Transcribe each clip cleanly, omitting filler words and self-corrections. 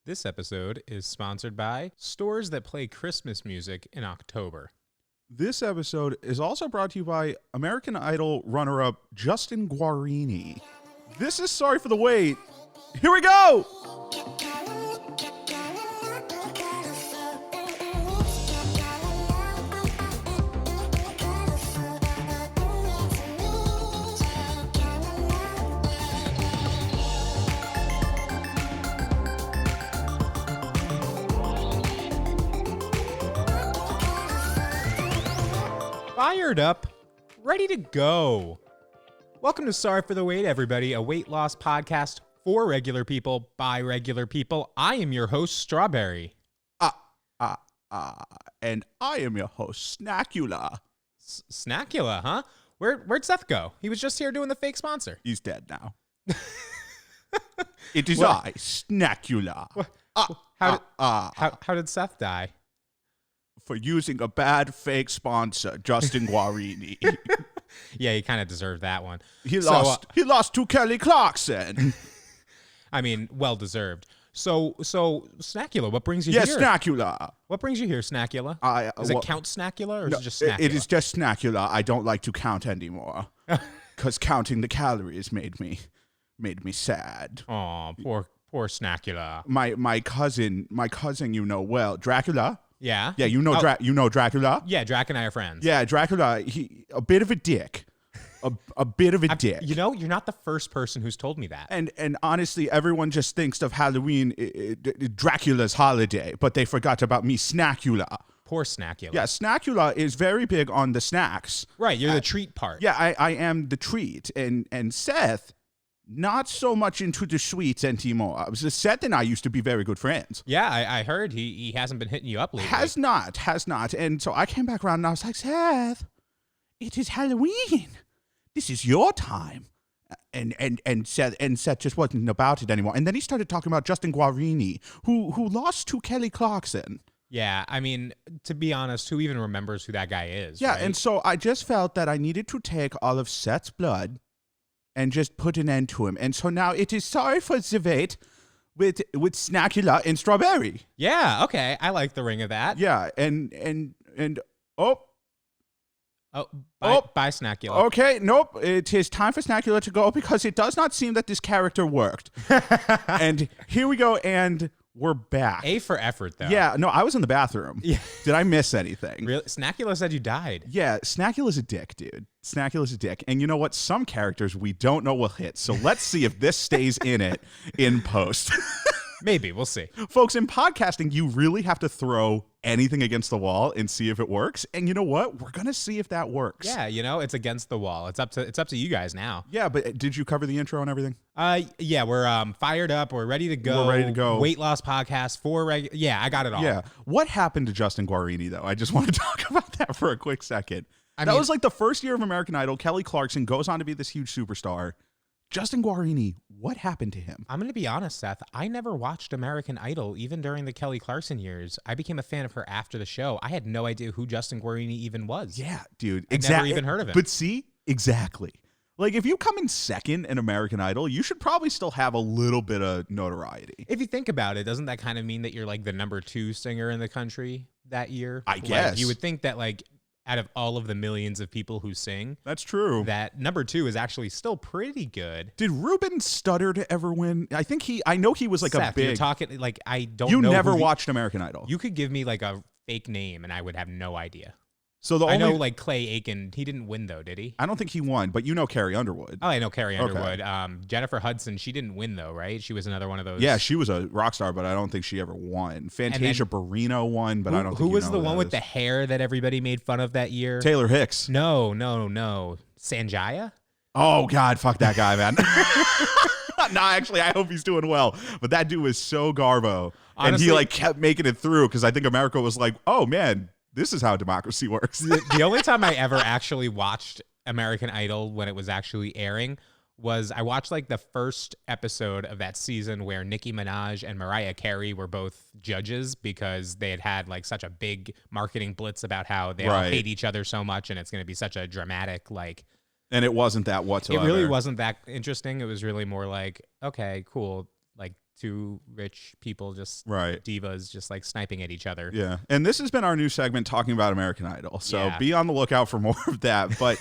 This episode is sponsored by stores that play Christmas music in October. This episode is also brought to you by American Idol runner-up Justin Guarini. This is Sorry for the Wait. Here we go! Fired up, ready to go. Welcome to Sorry for the Wait, everybody, a weight loss podcast for regular people by regular people. I am your host, Strawberry. And I am your host, Snackula. Snackula, huh? Where'd Seth go? He was just here doing the fake sponsor. He's dead now. It is I, Snackula. How did Seth die? For using a bad fake sponsor, Justin Guarini. Yeah, he kind of deserved that one. He lost to Kelly Clarkson. I mean, well deserved. So Snackula, what brings you here? Yes, Snackula. What brings you here, Snackula? Is it Count Snackula or is it just Snackula? It is just Snackula. I don't like to count anymore because counting the calories made me sad. Oh, poor Snackula. My cousin, you know well, Dracula. Yeah. Yeah, you know Dracula. Yeah, Drac and I are friends. Yeah, Dracula. He a bit of a dick. A bit of a dick. You know, you're not the first person who's told me that. And honestly, everyone just thinks of Halloween, Dracula's holiday, but they forgot about me, Snackula. Poor Snackula. Yeah, Snackula is very big on the snacks. Right, you're the treat part. Yeah, I am the treat. And Seth, not so much into the sweets anymore. Seth and I used to be very good friends. Yeah, I heard he hasn't been hitting you up lately. Has not. And so I came back around and I was like, Seth, it is Halloween. This is your time. And Seth just wasn't about it anymore. And then he started talking about Justin Guarini, who lost to Kelly Clarkson. Yeah, I mean, to be honest, who even remembers who that guy is? Yeah, right? and so I just felt that I needed to take all of Seth's blood and just put an end to him. And so now it is Sorry for the Wait with Snackula and Strawberry. Yeah, okay. I like the ring of that. Yeah, and Bye, Snackula. Okay, nope. It is time for Snackula to go because it does not seem that this character worked. And here we go, and we're back. A for effort, though. Yeah, no, I was in the bathroom. Yeah. Did I miss anything? Really? Snackula said you died. Yeah, Snackula's a dick, dude. Snackula's a dick. And you know what? Some characters we don't know will hit. So let's see if this stays in it in post. Maybe. We'll see. Folks, in podcasting, you really have to throw anything against the wall and see if it works. And you know what? We're going to see if that works. Yeah, you know, it's against the wall. It's up to you guys now. Yeah, but did you cover the intro and everything? Yeah, we're fired up. We're ready to go. We're ready to go. Weight loss podcast for Yeah, I got it all. Yeah. What happened to Justin Guarini, though? I just want to talk about that for a quick second. That was like the first year of American Idol. Kelly Clarkson goes on to be this huge superstar. Justin Guarini, what happened to him? I'm going to be honest, Seth. I never watched American Idol, even during the Kelly Clarkson years. I became a fan of her after the show. I had no idea who Justin Guarini even was. Yeah, dude. I never even heard of him. But see, exactly. Like, if you come in second in American Idol, you should probably still have a little bit of notoriety. If you think about it, doesn't that kind of mean that you're like the number 2 singer in the country that year? I guess. Like, you would think that like out of all of the millions of people who sing, that's true, that number 2 is actually still pretty good. Did Ruben Studdard to ever win? I know he was like Seth, a big. You're talking like I don't. You know never watched American Idol. You could give me like a fake name and I would have no idea. So I know like Clay Aiken, he didn't win though, did he? I don't think he won, but you know Carrie Underwood. Oh, I know Carrie Underwood. Jennifer Hudson, she didn't win though, right? She was another one of those. Yeah, she was a rock star, but I don't think she ever won. Fantasia Barrino won, but I don't think who was the one with the hair that everybody made fun of that year? Taylor Hicks. No. Sanjaya? Oh, God, fuck that guy, man. No, actually, I hope he's doing well. But that dude was so garbo. Honestly, and he like kept making it through because I think America was like, oh, man, this is how democracy works. The only time I ever actually watched American Idol when it was actually airing was I watched like the first episode of that season where Nicki Minaj and Mariah Carey were both judges because they had like such a big marketing blitz about how they all hate each other so much and it's going to be such a dramatic like. And it wasn't that whatsoever. It really wasn't that interesting. It was really more like, okay, cool. Like two rich people, just Right. divas, just like sniping at each other. Yeah. And this has been our new segment talking about American Idol. So Yeah. be on the lookout for more of that. But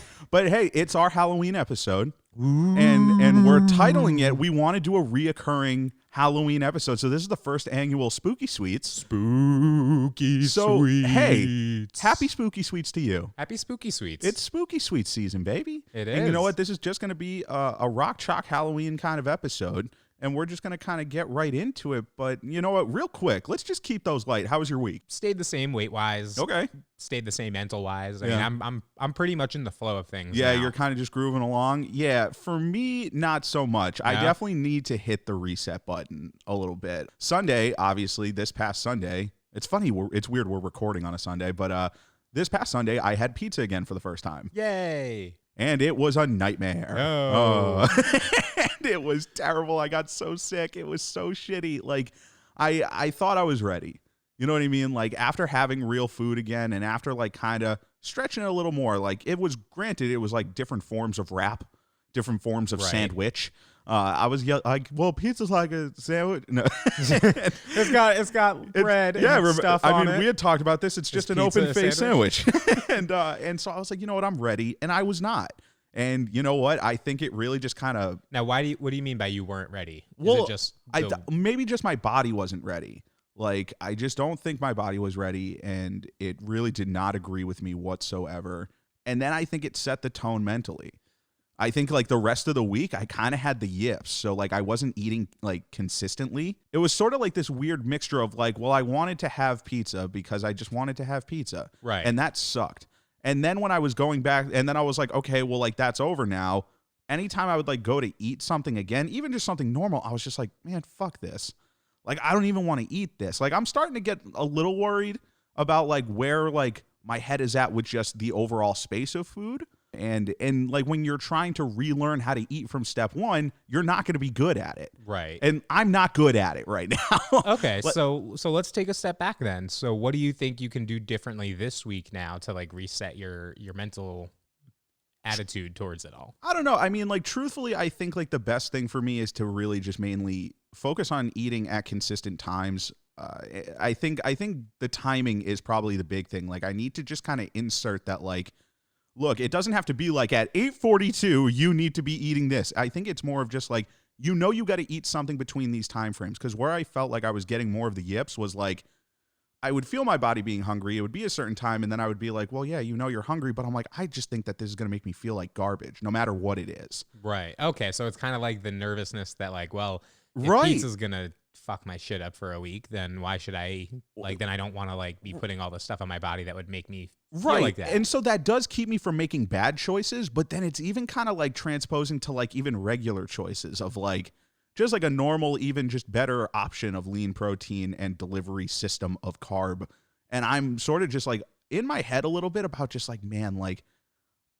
hey, it's our Halloween episode. And we're titling it, we want to do a reoccurring Halloween episode. So this is the first annual Spooky Sweets. Spooky So, Sweets. hey, happy Spooky Sweets to you. Happy Spooky Sweets. It's Spooky Sweets season, baby. It And you know is. what? This is just going to be a rock chalk Halloween kind of episode. And we're just going to kind of get right into it. But you know what? Real quick, let's just keep those light. How was your week? Stayed the same weight-wise. Okay. Stayed the same mental-wise. I Yeah. mean, I'm pretty much in the flow of things. Yeah, now. you're kind of just grooving along. Yeah, for me, not so much. I Yeah? definitely need to hit the reset button a little bit. Sunday, obviously, this past Sunday, it's funny, it's weird we're recording on a Sunday, but this past Sunday, I had pizza again for the first time. Yay. And it was a nightmare. Oh. And it was terrible. I got so sick. It was so shitty. Like, I thought I was ready. You know what I mean? Like, after having real food again and after, like, kind of stretching it a little more, like, it was, granted, it was, like, different forms of wrap, different forms of Right. sandwich. I was like, well, pizza's like a sandwich. No. It's got bread and stuff I on mean, it. we had talked about this. It's just an pizza a open face sandwich. And so I was like, you know what? I'm ready. And I was not. And you know what? I think it really just kind of, Now, what do you mean by you weren't ready? Is well, it just maybe just my body wasn't ready. Like, I just don't think my body was ready, and it really did not agree with me whatsoever. And then I think it set the tone mentally. I think, like, the rest of the week, I kind of had the yips. So, like, I wasn't eating, like, consistently. It was sort of like this weird mixture of, like, well, I wanted to have pizza because I just wanted to have pizza. Right. And that sucked. And then when I was going back, and then I was like, okay, well, like, that's over now. Anytime I would, like, go to eat something again, even just something normal, I was just like, man, fuck this. Like, I don't even want to eat this. Like, I'm starting to get a little worried about, like, where, like, my head is at with just the overall space of food. And like, when you're trying to relearn how to eat from step one, you're not going to be good at it. right. And I'm not good at it right now. Okay, so let's take a step back then. So what do you think you can do differently this week now to like reset your mental attitude towards it all? I don't know. I mean, like, truthfully, I think, like, the best thing for me is to really just mainly focus on eating at consistent times. I think the timing is probably the big thing. Like, I need to just kind of insert that, like, look, it doesn't have to be like at 8:42, you need to be eating this. I think it's more of just like, you know, you got to eat something between these time frames. Because where I felt like I was getting more of the yips was like, I would feel my body being hungry. It would be a certain time. And then I would be like, well, yeah, you know, you're hungry. But I'm like, I just think that this is going to make me feel like garbage, no matter what it is. Right. Okay, so it's kind of like the nervousness that like, well, if Right. pizza's gonna fuck my shit up for a week, then why should I like? Then I don't want to like be putting all the stuff on my body that would make me feel like that. And so that does keep me from making bad choices, but then it's even kind of like transposing to like even regular choices of like just like a normal, even just better option of lean protein and delivery system of carb. And I'm sort of just like in my head a little bit about just like, man, like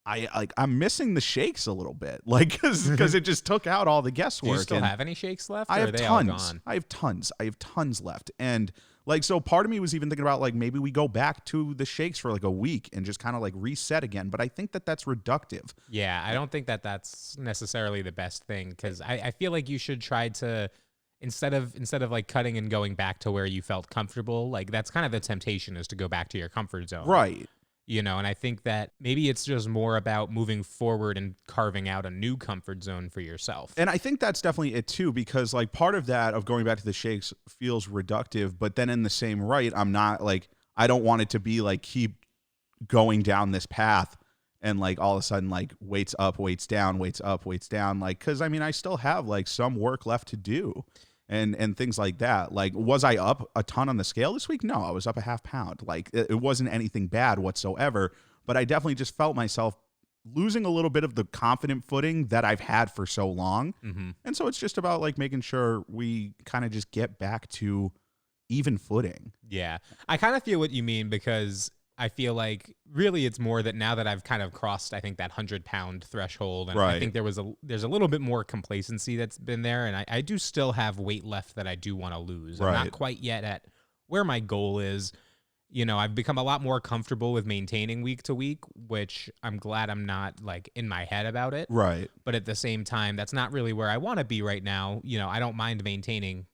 I'm missing the shakes a little bit, like because it just took out all the guesswork. Do you still and have any shakes left? I or have are they all tons. gone? I have tons left. And like, so part of me was even thinking about like, maybe we go back to the shakes for like a week and just kind of like reset again. But I think that that's reductive. Yeah, I don't think that that's necessarily the best thing because I feel like you should try to instead of like cutting and going back to where you felt comfortable. Like that's kind of the temptation is to go back to your comfort zone, Right. You know, and I think that maybe it's just more about moving forward and carving out a new comfort zone for yourself. And I think that's definitely it too, because like part of that of going back to the shakes feels reductive, but then in the same right, I'm not like, I don't want it to be like keep going down this path and like all of a sudden like weights up, weights down, weights up, weights down. Like, cause I mean, I still have like some work left to do and things like that. Like, was I up a ton on the scale this week? No, I was up a half pound. Like it wasn't anything bad whatsoever, but I definitely just felt myself losing a little bit of the confident footing that I've had for so long. Mm-hmm. And so it's just about like making sure we kind of just get back to even footing. Yeah, I kind of feel what you mean because I feel like really it's more that now that I've kind of crossed, I think that 100-pound threshold, and I Right. think there's a little bit more complacency that's been there, and I do still have weight left that I do want to lose. I'm Right. not quite yet at where my goal is. I've become a lot more comfortable with maintaining week to week, which I'm glad I'm not like in my head about it. Right. But at the same time, that's not really where I want to be right now. I don't mind maintaining,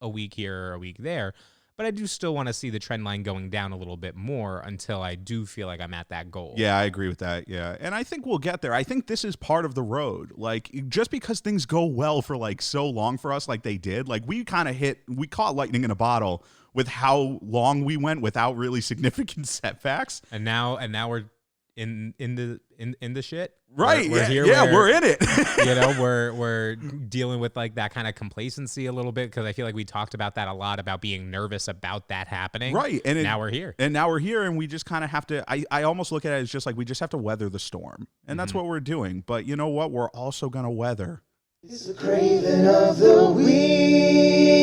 a week here or a week there, but I do still want to see the trend line going down a little bit more until I do feel like I'm at that goal. Yeah, I agree with that. Yeah. And I think we'll get there. I think this is part of the road. Like, just because things go well for like so long for us, like they did, like we caught lightning in a bottle with how long we went without really significant setbacks. And now we're in the shit. Right. We're here. We're in it. We're dealing with like that kind of complacency a little bit, because I feel like we talked about that a lot, about being nervous about that happening. Right. And now we're here. And we just kind of have to, I almost look at it as just like, we just have to weather the storm. And that's what we're doing. But you know what? We're also going to weather. It's the craving of the week.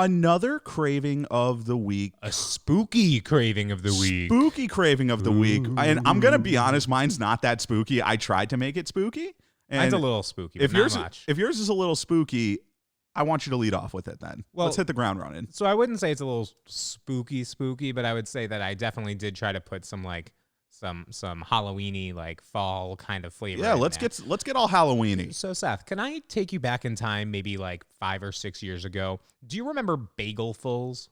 Another craving of the week. A spooky craving of the week. Spooky craving of the week. And I'm going to be honest, mine's not that spooky. I tried to make it spooky. And mine's a little spooky, but not much. If yours is a little spooky, I want you to lead off with it then. Well, let's hit the ground running. So I wouldn't say it's a little spooky, but I would say that I definitely did try to put some like some Halloween-y, like fall kind of flavor. Yeah, let's get all Halloween-y. So Seth, can I take you back in time, maybe like 5 or 6 years ago? Do you remember Bagelfuls?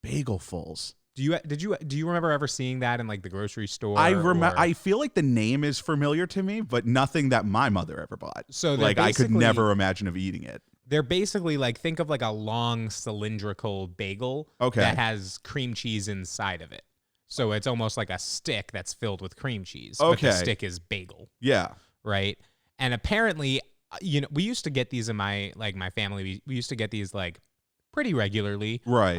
Bagelfuls. Do you remember ever seeing that in like the grocery store? I remember. I feel like the name is familiar to me, but nothing that my mother ever bought. So like I could never imagine of eating it. They're basically like, think of like a long cylindrical bagel that has cream cheese inside of it. So it's almost like a stick that's filled with cream cheese. Okay. But the stick is bagel. Yeah. Right. And apparently, we used to get these in my family. We used to get these like pretty regularly. Right.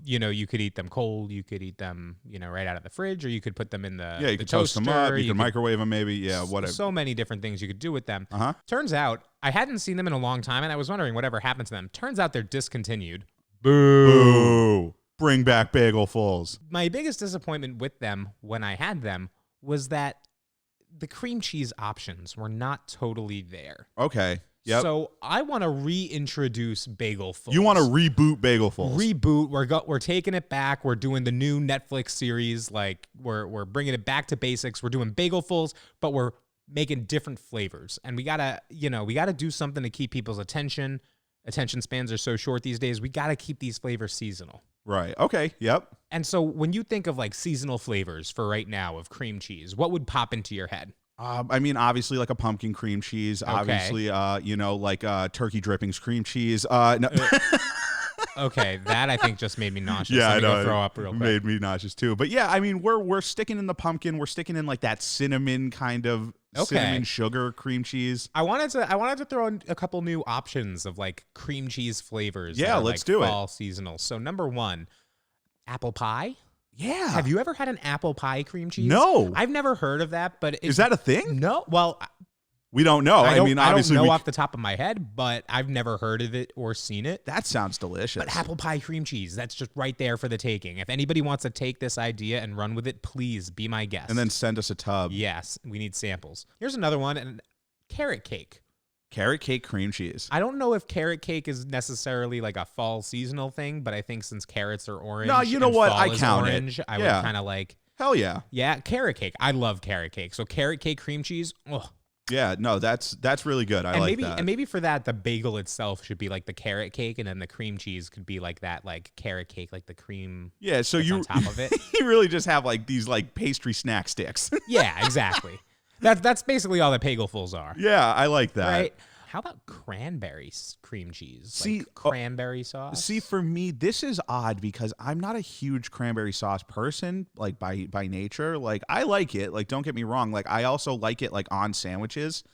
You could eat them cold. You could eat them, right out of the fridge, or you could put them in the you could toast them up. You could microwave them maybe. Yeah, whatever. So many different things you could do with them. Uh-huh. Turns out I hadn't seen them in a long time, and I was wondering whatever happened to them. Turns out they're discontinued. Boo. Bring back Bagelfuls. My biggest disappointment with them when I had them was that the cream cheese options were not totally there. Okay. Yep. So I want to reintroduce Bagelfuls. You want to reboot Bagelfuls? Reboot. We're taking it back. We're doing the new Netflix series. Like we're bringing it back to basics. We're doing Bagelfuls, but we're making different flavors. And we gotta do something to keep people's attention. Attention spans are so short these days. We gotta keep these flavors seasonal. Right. Okay. Yep. And so when you think of like seasonal flavors for right now of cream cheese, what would pop into your head? I mean, obviously, like a pumpkin cream cheese. Okay. Obviously, like turkey drippings cream cheese. No. Okay, that I think just made me nauseous. Yeah, Let me I know. go throw up real quick. Made me nauseous too. But yeah, I mean, we're sticking in the pumpkin. We're sticking in like that cinnamon kind of cinnamon sugar cream cheese. I wanted to throw in a couple new options of like cream cheese flavors. Yeah, let's do it. Fall seasonal. So number 1, apple pie. Yeah. Have you ever had an apple pie cream cheese? No. I've never heard of that, but is that a thing? No. Well, we don't know. I mean, obviously, I don't know off the top of my head, but I've never heard of it or seen it. That sounds delicious. But apple pie cream cheese, that's just right there for the taking. If anybody wants to take this idea and run with it, please be my guest. And then send us a tub. Yes, we need samples. Here's another one, and carrot cake. Carrot cake cream cheese. I don't know if carrot cake is necessarily like a fall seasonal thing, but I think since carrots are orange, no, you know what? I count orange, it. I would kind of like. Hell yeah. Yeah, carrot cake. I love carrot cake. So carrot cake cream cheese. Oh. Yeah, no, that's really good. I like that. And maybe for that, the bagel itself should be like the carrot cake, and then the cream cheese could be like that, like carrot cake, like the cream. Yeah, so on top of it. You really just have like these like pastry snack sticks. Yeah, exactly. That's basically all that Bagelfuls are. Yeah, I like that. Right. How about cranberry cream cheese? See, like cranberry sauce? See, for me, this is odd because I'm not a huge cranberry sauce person, like by nature. Like, I like it. Like, don't get me wrong. Like, I also like it like on sandwiches,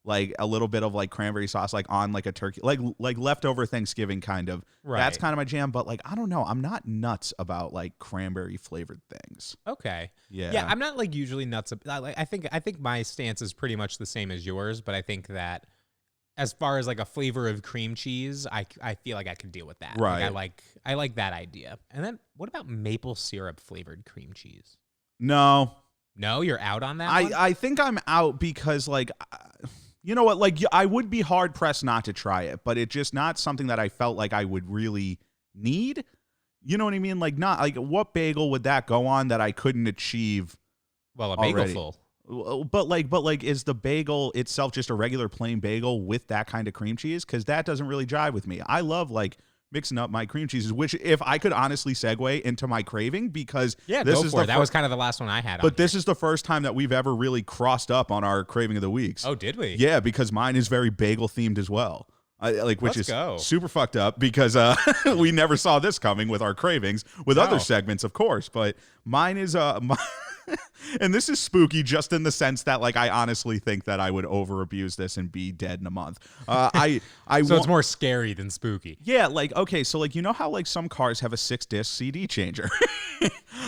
like a little bit of like cranberry sauce, like on like a turkey, like leftover Thanksgiving kind of. Right. That's kind of my jam. But like, I don't know. I'm not nuts about like cranberry flavored things. Okay. Yeah. I'm not like usually nuts. I think my stance is pretty much the same as yours, but I think that as far as like a flavor of cream cheese, I feel like I could deal with that. Right. Like, I like that idea. And then what about maple syrup flavored cream cheese? No, you're out on that one? I think I'm out because like, you know what? Like, I would be hard pressed not to try it, but it's just not something that I felt like I would really need. You know what I mean? Like, not like what bagel would that go on that I couldn't achieve? Well, a bagel already? full. But like, is the bagel itself just a regular plain bagel with that kind of cream cheese? Because that doesn't really jive with me. I love like mixing up my cream cheeses, which if I could honestly segue into my craving, because Yeah, this go is for it. That was kind of the last one I had. but this is the first time that we've ever really crossed up on our craving of the weeks. Oh, did we? Yeah, because mine is very bagel themed as well. Which Let's go. super fucked up because we never saw this coming with our cravings with other segments, of course. But mine is and this is spooky just in the sense that like I honestly think that I would over abuse this and be dead in a month. So it's more scary than spooky. Yeah, like okay, so like you know how like some cars have a 6-disc CD changer.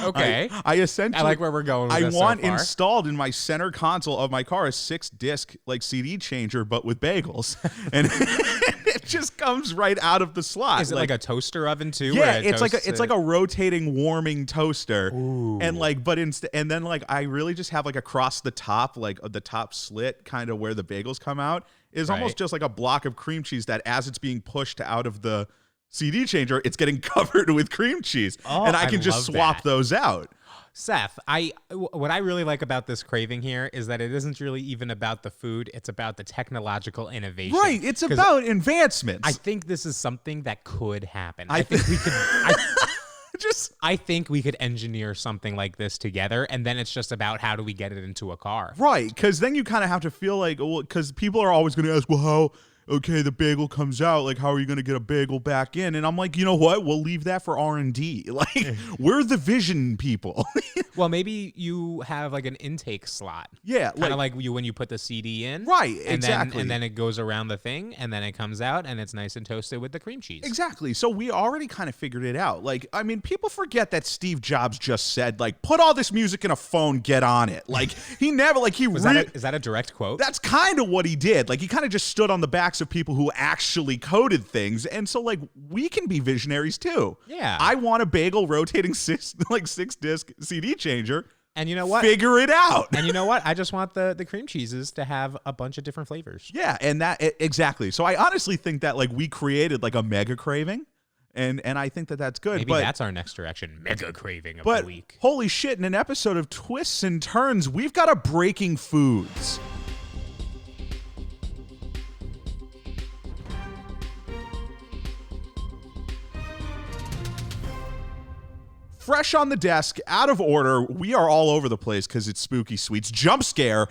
Okay, I essentially I like where we're going. With I this want so far. installed in my center console of my car a 6-disc like CD changer, but with bagels, and it just comes right out of the slot. Is it like a toaster oven too? Yeah, it's like a rotating warming toaster. Ooh. And like, but and then like I really just have like across the top, like the top slit, kind of where the bagels come out, is almost just like a block of cream cheese that as it's being pushed out of the CD changer, it's getting covered with cream cheese, and I can just swap those out. Seth, what I really like about this craving here is that it isn't really even about the food; it's about the technological innovation. Right, it's about advancements. I think this is something that could happen. I think we could. I think we could engineer something like this together, and then it's just about how do we get it into a car. Right, because then you kind of have to feel like, because people are always going to ask, well, how, okay, the bagel comes out, like, how are you going to get a bagel back in? And I'm like, you know what? We'll leave that for R&D. Like, we're the vision people. Well, maybe you have like an intake slot. Yeah. Kind of like you when you put the CD in. Right, and exactly. And then it goes around the thing, and then it comes out, and it's nice and toasted with the cream cheese. Exactly. So we already kind of figured it out. Like, I mean, people forget that Steve Jobs just said, like, put all this music in a phone, get on it. Like, he never, like, he is that a direct quote? That's kind of what he did. Like, he kind of just stood on the backs of people who actually coded things. And so, like, we can be visionaries too. Yeah. I want a bagel rotating 6-disc CD changer. And you know what? Figure it out. And you know what? I just want the cream cheeses to have a bunch of different flavors. Yeah, and exactly. So I honestly think that like we created like a mega craving, and I think that that's good. Maybe that's our next direction, mega craving of the week. Holy shit! In an episode of Twists and Turns, we've got a breaking foods. Fresh on the desk, out of order. We are all over the place because it's spooky sweets. Jump scare.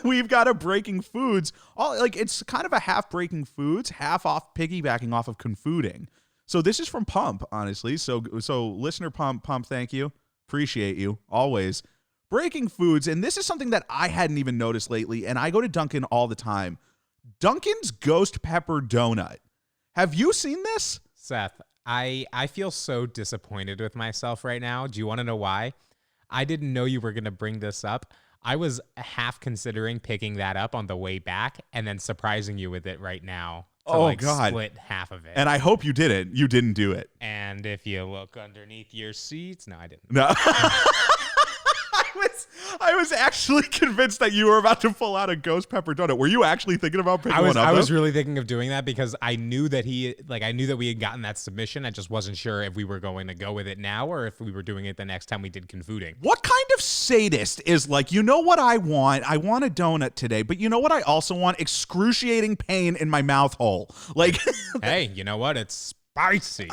We've got a breaking foods. It's kind of a half breaking foods, half off piggybacking off of confooding. So this is from Pump, honestly. So listener Pump, thank you. Appreciate you always. Breaking foods, and this is something that I hadn't even noticed lately, and I go to Dunkin' all the time. Dunkin's Ghost Pepper Donut. Have you seen this? Seth, I feel so disappointed with myself right now. Do you want to know why? I didn't know you were going to bring this up. I was half considering picking that up on the way back and then surprising you with it right now to God. Split half of it. And I hope you didn't. You didn't do it. And if you look underneath your seats, no, I didn't. No. I was actually convinced that you were about to pull out a ghost pepper donut. Were you actually thinking about picking one up? I was really thinking of doing that because I knew that we had gotten that submission. I just wasn't sure if we were going to go with it now or if we were doing it the next time we did confooding. What kind of sadist is like, you know what I want? I want a donut today, but you know what I also want? Excruciating pain in my mouth hole. Like, hey, you know what? It's spicy.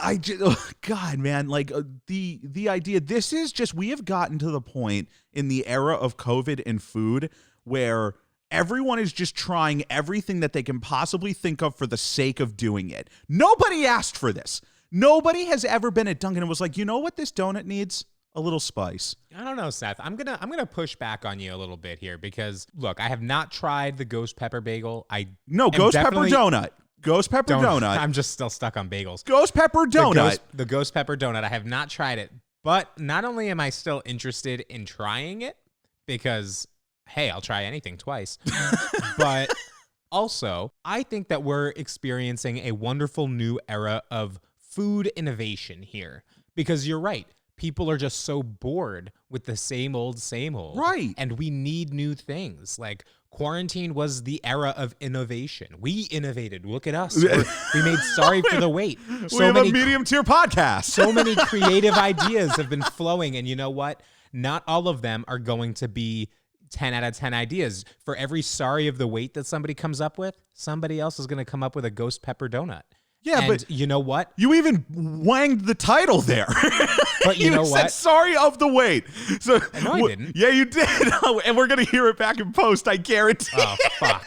God, man, like the idea, this is just, we have gotten to the point in the era of COVID and food where everyone is just trying everything that they can possibly think of for the sake of doing it. Nobody asked for this. Nobody has ever been at Dunkin' and was like, you know what this donut needs? A little spice. I don't know, Seth. I'm gonna push back on you a little bit here because look, I have not tried the ghost pepper bagel. Ghost pepper donut. Ghost pepper donut. I'm just still stuck on bagels. Ghost pepper donut. The ghost pepper donut. I have not tried it, but not only am I still interested in trying it because, hey, I'll try anything twice, but also I think that we're experiencing a wonderful new era of food innovation here because you're right. People are just so bored with the same old. Right. And we need new things. Like Quarantine was the era of innovation. We innovated. Look at us. We made Sorry for the Wait. We have a medium tier podcast. So many creative ideas have been flowing. And you know what? Not all of them are going to be 10 out of 10 ideas. For every Sorry of the Wait that somebody comes up with, somebody else is going to come up with a ghost pepper donut. Yeah, and but you know what? You even wanged the title there. But you know said what? Sorry of the Wait. So No, I didn't. Yeah, you did. And we're gonna hear it back in post, I guarantee. Oh, fuck.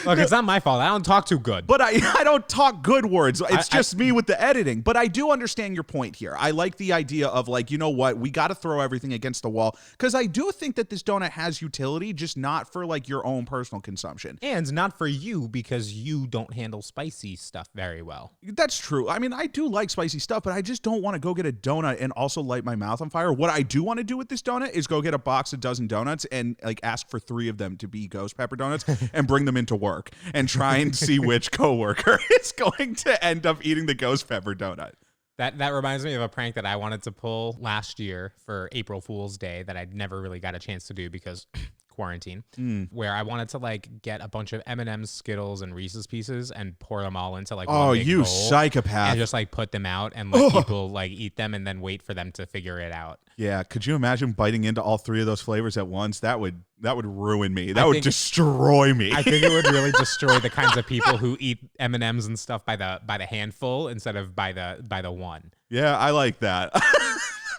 Look, it's not my fault. I don't talk too good. But I don't talk good words. It's just me with the editing. But I do understand your point here. I like the idea of like, you know what? We got to throw everything against the wall. Because I do think that this donut has utility, just not for like your own personal consumption. And not for you because you don't handle spicy stuff very well. That's true. I mean, I do like spicy stuff, but I just don't want to go get a donut and also light my mouth on fire. What I do want to do with this donut is go get a box of dozen donuts and like ask for 3 of them to be ghost pepper donuts and bring them into work and try and see which coworker is going to end up eating the ghost pepper donut. That reminds me of a prank that I wanted to pull last year for April Fool's Day that I'd never really got a chance to do because quarantine, where I wanted to like get a bunch of M&M's, Skittles, and Reese's Pieces and pour them all into like one big bowl psychopath, and just like put them out and let people like eat them and then wait for them to figure it out. Yeah, could you imagine biting into all 3 of those flavors at once? That would ruin me. That would destroy me. I think it would really destroy the kinds of people who eat M&Ms and stuff by the handful instead of by the one. Yeah, I like that.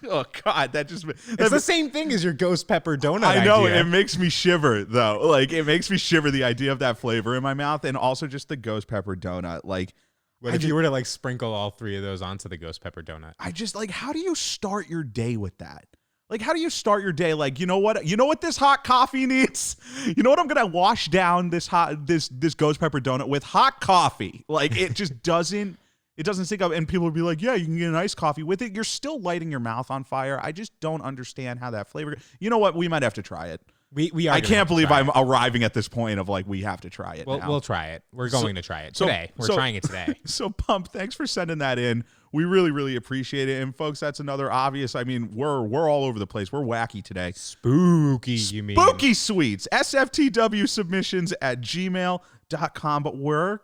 Oh God, it's the same thing as your ghost pepper donut. I know idea. it makes me shiver though. Like it makes me shiver the idea of that flavor in my mouth, and also just the ghost pepper donut. Like, what if you were to like sprinkle all 3 of those onto the ghost pepper donut? I just like, how do you start your day with that? Like, how do you start your day? Like, you know what this hot coffee needs? You know what I'm gonna wash down this ghost pepper donut with? Hot coffee. Like it just doesn't. It doesn't sync up, and people would be like, yeah, you can get an iced coffee with it. You're still lighting your mouth on fire. I just don't understand how that flavor. You know what? We might have to try it. We are. I can't believe I'm arriving at this point of like, we have to try it. We'll try it. We're going to try it today. We're trying it today. So Pump, thanks for sending that in. We really, really appreciate it. And folks, that's another obvious. I mean, we're all over the place. We're wacky today. Spooky, you mean? Spooky Sweets. SFTWSubmissions at gmail.com. But we're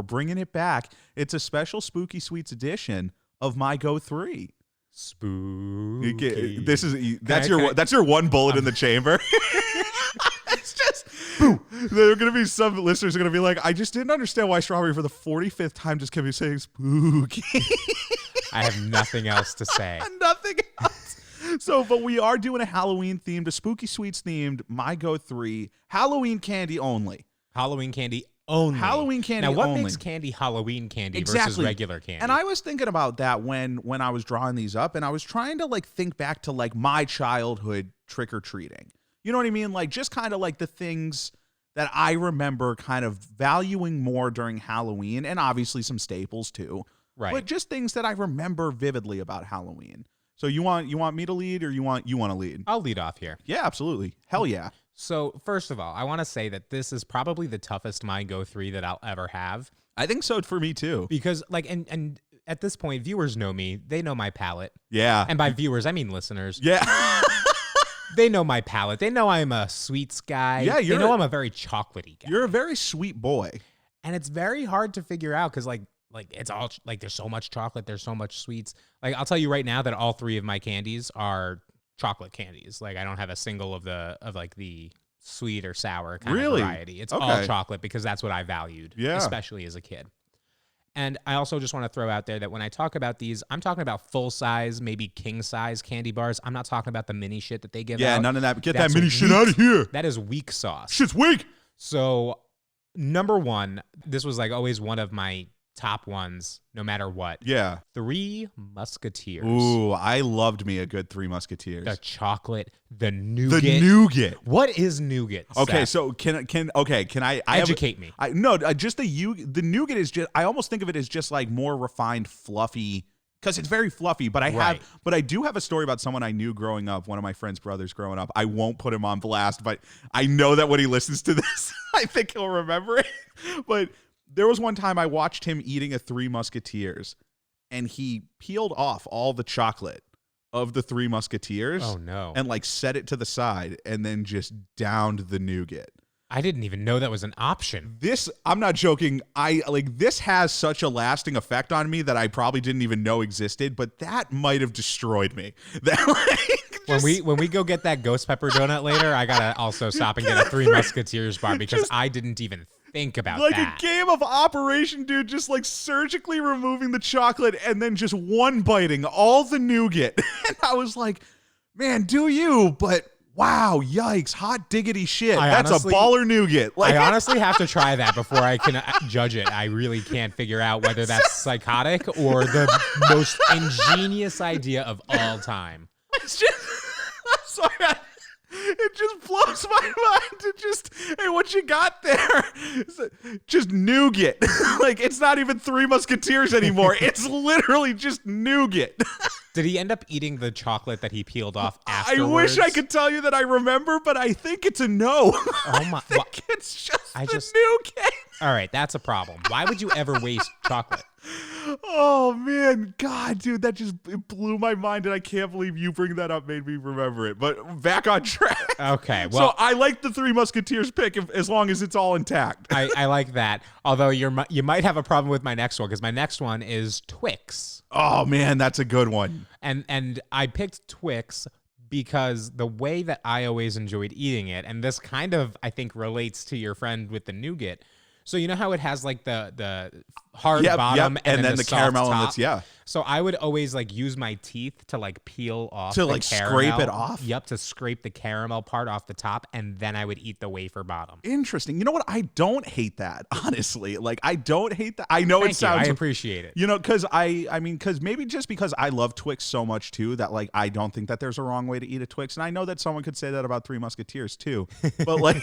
bringing it back. It's a special Spooky Sweets edition of My Go 3. Spooky. That's your one bullet in the chamber. It's just boom. There are gonna be some listeners are gonna be like, I just didn't understand why Strawberry for the 45th time just kept me saying spooky. I have nothing else to say. Nothing else. So, but we are doing a Halloween themed, a Spooky Sweets themed My Go 3 Halloween candy only. Halloween candy only. Halloween candy only. Now, what only. makes candy Halloween candy Exactly. versus regular candy? And I was thinking about that when I was drawing these up, and I was trying to like think back to like my childhood trick-or-treating. You know what I mean? Like just kind of like the things that I remember kind of valuing more during Halloween, and obviously some staples too. Right. But just things that I remember vividly about Halloween. So you want me to lead, or you want to lead? I'll lead off here. Yeah, absolutely. Hell yeah. So first of all, I want to say that this is probably the toughest My Go 3 that I'll ever have. I think so for me too. Because like, and at this point, viewers know me. They know my palate. Yeah. And by viewers, I mean listeners. Yeah. They know my palate. They know I'm a sweets guy. Yeah, they know I'm a very chocolatey guy. You're a very sweet boy. And it's very hard to figure out because like it's all like there's so much chocolate, there's so much sweets. Like I'll tell you right now that all 3 of my candies are chocolate candies. Like I don't have a single of the sweet or sour kind of variety. It's all chocolate because that's what I valued, especially as a kid. And I also just want to throw out there that when I talk about these, I'm talking about full size, maybe king size candy bars. I'm not talking about the mini shit that they give out. Yeah, none of that. Get that mini shit out of here. That is weak sauce. Shit's weak. So number 1, this was like always one of my top ones, no matter what. Yeah. 3 Musketeers. Ooh, I loved me a good 3 Musketeers. The chocolate, the nougat. The nougat. What is nougat? Okay, Seth? so can I educate me? Just the nougat is just, I almost think of it as just like more refined, fluffy, because it's very fluffy. But I do have a story about someone I knew growing up, one of my friend's brothers growing up. I won't put him on blast, but I know that when he listens to this, I think he'll remember it. But there was one time I watched him eating a 3 Musketeers, and he peeled off all the chocolate of the Three Musketeers. Oh, no. And like set it to the side and then just downed the nougat. I didn't even know that was an option. This, I'm not joking. This has such a lasting effect on me that I probably didn't even know existed, but that might have destroyed me. That when we go get that ghost pepper donut later, I gotta also stop and get a Three Musketeers bar because I didn't even think about like that. A game of Operation, dude, just like surgically removing the chocolate and then just one biting all the nougat. And I was like, man, do you? But wow, yikes, hot diggity shit. That's a baller nougat. I honestly have to try that before I can judge it. I really can't figure out whether that's psychotic or the most ingenious idea of all time. It's just, I'm sorry. It just blows my mind to just, hey, what you got there? Just nougat. Like, it's not even Three Musketeers anymore. It's literally just nougat. Did he end up eating the chocolate that he peeled off afterwards? I wish I could tell you that I remember, but I think it's a no. Oh my! I think it's just the nougat. All right, that's a problem. Why would you ever waste chocolate? Oh man, God, dude, it blew my mind, and I can't believe you bringing that up made me remember it. But back on track. Okay, well, so I like the Three Musketeers pick as long as it's all intact. I like that. Although you might have a problem with my next one because my next one is Twix. Oh man, that's a good one. And I picked Twix because the way that I always enjoyed eating it, and this kind of I think relates to your friend with the nougat. So you know how it has like the hard bottom and then the caramel top? And it's So I would always like use my teeth to like peel off to the like caramel. scrape it off. Yep, to scrape the caramel part off the top, and then I would eat the wafer bottom. Interesting. You know what? I don't hate that, honestly. Like I don't hate that. I know Thank it sounds. I appreciate it. You know, because because maybe just because I love Twix so much too that like I don't think that there's a wrong way to eat a Twix, and I know that someone could say that about Three Musketeers too. But like,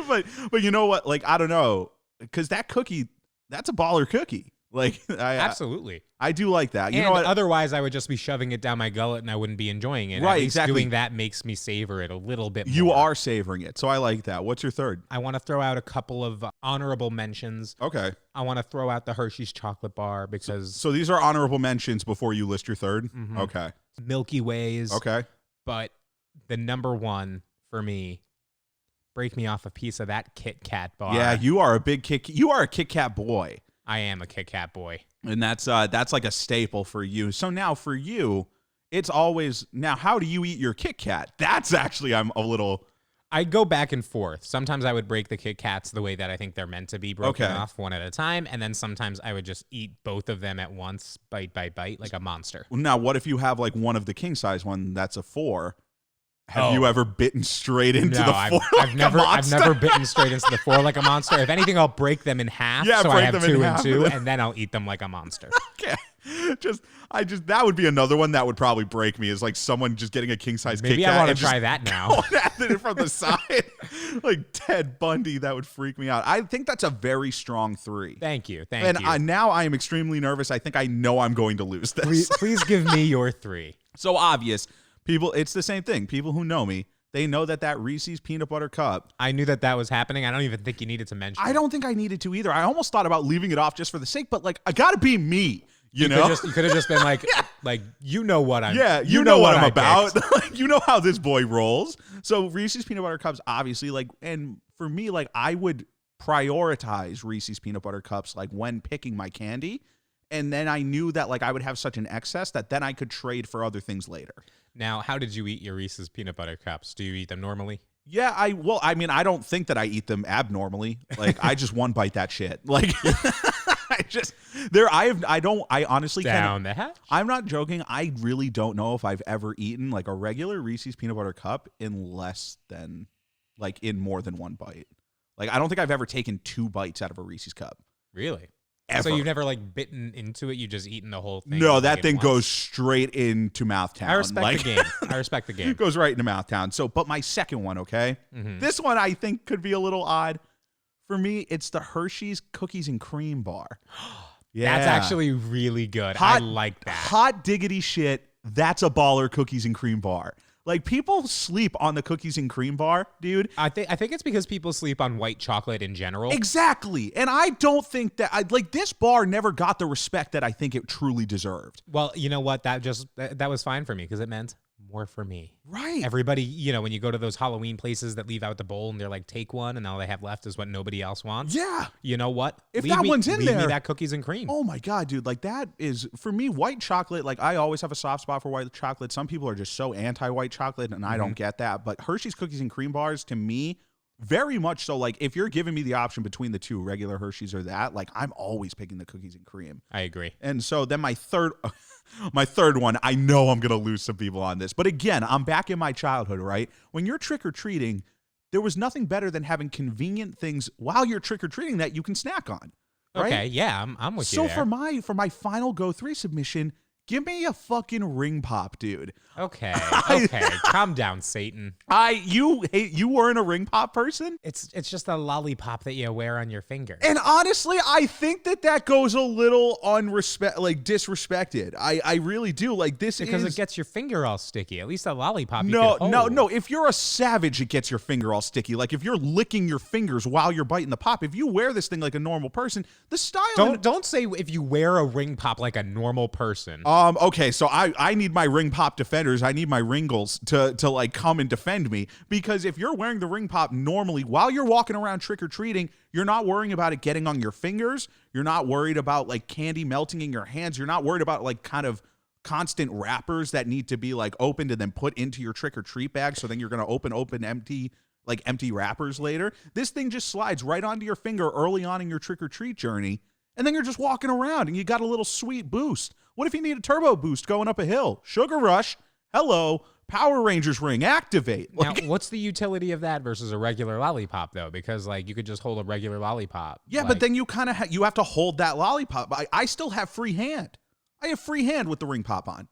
but you know what? Like I don't know. Because that cookie, that's a baller cookie. Like, absolutely. I do like that. You and know what? Otherwise, I would just be shoving it down my gullet and I wouldn't be enjoying it. Right, At least exactly. Doing that makes me savor it a little bit more. You are savoring it, so I like that. What's your third? I want to throw out a couple of honorable mentions. Okay. I want to throw out the Hershey's chocolate bar because... So these are honorable mentions before you list your third? Mm-hmm. Okay. Milky Ways. Okay. But the number one for me... Break me off a piece of that Kit Kat bar. Yeah, you are a Kit Kat boy. I am a Kit Kat boy. And that's like a staple for you. So now for you, it's always, now how do you eat your Kit Kat? That's actually, I'm a little... I go back and forth. Sometimes I would break the Kit Kats the way that I think they're meant to be broken off one at a time. And then sometimes I would just eat both of them at once, bite by bite, like a monster. Now, what if you have like one of the king size one that's a 4? Have you ever bitten straight into the 4 I've never bitten straight into the 4 like a monster. If anything, I'll break them in half. Yeah, so I have them 2 in and half 2, and then I'll eat them like a monster. Okay. That would be another one that would probably break me, is like someone just getting a king size Kit Kat. Maybe I want to try that now. At it from the side. Like Ted Bundy, that would freak me out. I think that's a very strong 3. Thank you. And now I am extremely nervous. I think I know I'm going to lose this. Please give me your 3. So obvious. People, it's the same thing. People who know me, they know that Reese's peanut butter cup. I knew that was happening. I don't even think you needed to mention it. I don't think I needed to either. I almost thought about leaving it off just for the sake, but like, I gotta be me. You know? You could have just been like, like, you know what I'm. Yeah, you know what I'm about. Like, you know how this boy rolls. So Reese's peanut butter cups, obviously, like, and for me, like, I would prioritize Reese's peanut butter cups, like, when picking my candy. And then I knew that, like, I would have such an excess that then I could trade for other things later. Now, how did you eat your Reese's peanut butter cups? Do you eat them normally? Yeah, I don't think that I eat them abnormally. Like, I just one bite that shit. Like, I honestly down the hatch. I'm not joking. I really don't know if I've ever eaten like a regular Reese's peanut butter cup in more than one bite. Like, I don't think I've ever taken 2 bites out of a Reese's cup. Really? Ever. So you've never like bitten into it? You just eaten the whole thing? No, that thing goes straight into mouth town. I respect the game. I respect the game. It goes right into mouth town. So, but my second one, okay? Mm-hmm. This one I think could be a little odd. For me, it's the Hershey's Cookies and Cream bar. Yeah. That's actually really good. I like that. Hot diggity shit. That's a baller cookies and cream bar. Like, people sleep on the cookies and cream bar, dude. I think it's because people sleep on white chocolate in general. Exactly. And I don't think that this bar never got the respect that I think it truly deserved. Well, you know what? That was fine for me because it meant more for me. Right. Everybody, when you go to those Halloween places that leave out the bowl and they're like, take one, and all they have left is what nobody else wants. Yeah. You know what? If leave that me, one's in leave there, me that cookies and cream. Oh my God, dude. Like, that is, for me, white chocolate, like, I always have a soft spot for white chocolate. Some people are just so anti-white chocolate, and I don't get that. But Hershey's cookies and cream bars, to me, very much so. Like, if you're giving me the option between the two, regular Hershey's or that, like, I'm always picking the cookies and cream. I agree. And so then my third one, I know I'm going to lose some people on this. But again, I'm back in my childhood, right? When you're trick-or-treating, there was nothing better than having convenient things while you're trick-or-treating that you can snack on. Right? Okay, yeah, I'm with you there. So for my final Go 3 submission, give me a fucking ring pop, dude. Okay, calm down, Satan. You weren't a ring pop person? It's just a lollipop that you wear on your finger. And honestly, I think that goes a little disrespected. I really do. Like, this because is, it gets your finger all sticky. At least a lollipop. No. If you're a savage, it gets your finger all sticky. Like, if you're licking your fingers while you're biting the pop, if you wear this thing like a normal person, the style. Don't say if you wear a ring pop like a normal person. Okay, so I need my ring pop defenders. I need my Ringles to like come and defend me, because if you're wearing the ring pop normally while you're walking around trick-or-treating, you're not worrying about it getting on your fingers. You're not worried about like candy melting in your hands. You're not worried about like kind of constant wrappers that need to be like opened and then put into your trick-or-treat bag. So then you're going to open empty wrappers later. This thing just slides right onto your finger early on in your trick-or-treat journey. And then you're just walking around and you got a little sweet boost. What if you need a turbo boost going up a hill? Sugar Rush. Hello. Power Rangers ring. Activate. Now, what's the utility of that versus a regular lollipop, though? Because, like, you could just hold a regular lollipop. Yeah, but then you kind of you have to hold that lollipop. I still have free hand. I have free hand with the ring pop on.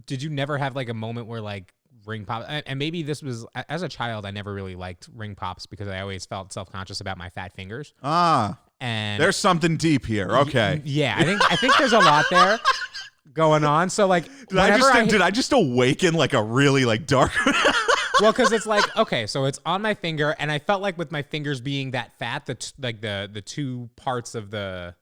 Did you never have, like, a moment where, like, ring pop, and maybe this was, as a child, I never really liked ring pops because I always felt self-conscious about my fat fingers. And there's something deep here. Okay. Yeah, I think there's a lot there going on. So, like, did I just awaken like a really like dark? Well, because it's like, okay, so it's on my finger, and I felt like with my fingers being that fat, the two parts of the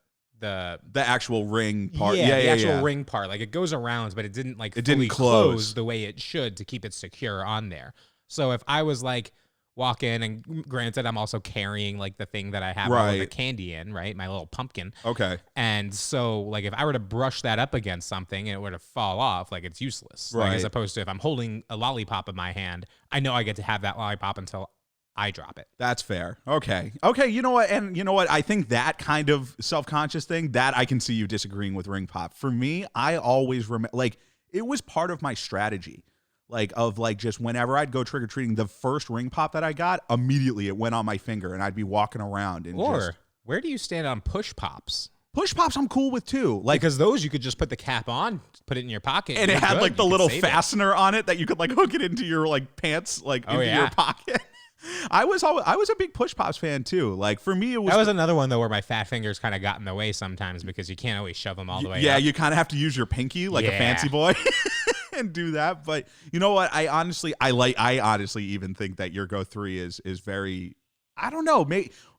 actual ring part. Yeah, the actual ring part. Like, it goes around, but it didn't like fully close the way it should to keep it secure on there. So if I was like walk in, and granted, I'm also carrying like the thing that I have all of the candy in, right? My little pumpkin. Okay. And so like if I were to brush that up against something and it were to fall off, like it's useless. Right. Like, as opposed to if I'm holding a lollipop in my hand, I know I get to have that lollipop until I drop it. That's fair. Okay. You know what? And you know what? I think that kind of self-conscious thing, that I can see you disagreeing with ring pop. For me, I always remember, like, it was part of my strategy. Like, of like, just whenever I'd go trick-or-treating, the first ring pop that I got, immediately it went on my finger and I'd be walking around. And where do you stand on push pops? Push pops I'm cool with too. Like, because those you could just put the cap on, put it in your pocket. And it had like the little fastener on it that you could like hook it into your like pants, like into your pocket. I was a big Push Pops fan too. Like, for me, it was... That was another one, though, where my fat fingers kind of got in the way sometimes because you can't always shove them all the way up. Yeah, you kind of have to use your pinky like a fancy boy and do that. But you know what? I honestly even think that your Go 3 is very... I don't know.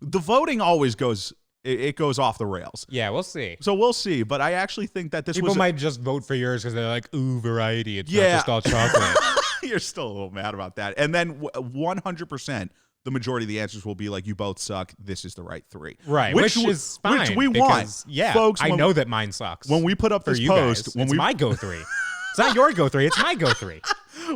The voting always goes... It goes off the rails. Yeah, we'll see. So we'll see. But I actually think that People might just vote for yours because they're like, ooh, variety. It's not just all chocolate. You're still a little mad about that. And then 100%, the majority of the answers will be like, you both suck. This is the right 3. Right, which is fine. Which we want. Yeah, folks, I know that mine sucks. When we put up this post... It's my Go 3. It's not your Go 3. It's my Go 3.